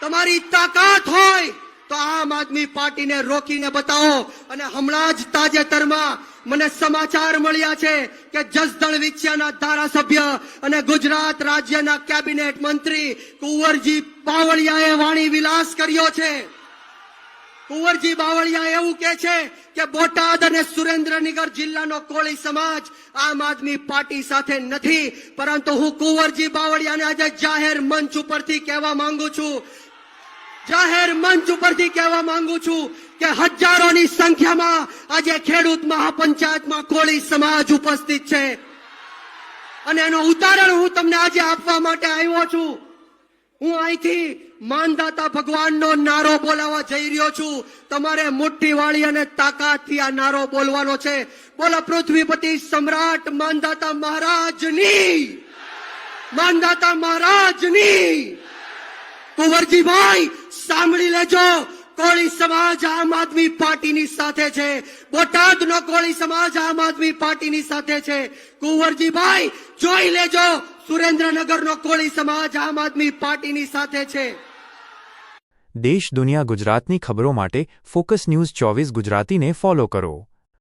તમારી તાકાત હોય તો આમ આદમી પાર્ટીને રોકીને બતાવો। અને હમણાં જ તાજેતરમાં મને સમાચાર મળ્યા છે કે જસદણ વિછિયાના ધારાસભ્ય અને ગુજરાત રાજ્યના કેબિનેટ મંત્રી કુંવરજી બાવળિયાએ વાણી વિલાસ કર્યો છે। કુંવરજી બાવળિયા એવું કહે છે કે બોટાદ અને સુરેન્દ્રનગર જિલ્લાનો કોળી સમાજ આમ આદમી પાર્ટી સાથે નથી, પરંતુ હું કુંવરજી બાવળિયાને આજે જાહેર મંચ ઉપરથી કહેવા માંગુ છું કે હજારોની સંખ્યામાં આજે ખેડૂત મહાપંચાયતમાં કોળી સમાજ ઉપસ્થિત છે અને એનો ઉદાહરણ હું તમને આજે આપવા માટે આવ્યો છું। હું અહીંથી માનદાતા ભગવાનનો નારો બોલાવવા જઈ રહ્યો છું। તમારે મુઠ્ઠીવાળી અને તાકાતથી આ નારો બોલવાનો છે। બોલો પૃથ્વીપતિ સમ્રાટ માનદાતા મહારાજની। કુંવરજીભાઈ સાંભળી લેજો, કોળી સમાજ આમ આદમી પાર્ટીની સાથે છે। બોટાદનો કોળી સમાજ આમ આદમી પાર્ટીની સાથે છે। કુંવરજીભાઈ જોઈ લેજો, સુરેન્દ્રનગરનો કોળી સમાજ આમ આદમી પાર્ટીની સાથે છે। દેશ દુનિયા ગુજરાતની ખબરો માટે ફોકસ ન્યૂઝ 24 ગુજરાતીને ફોલો કરો।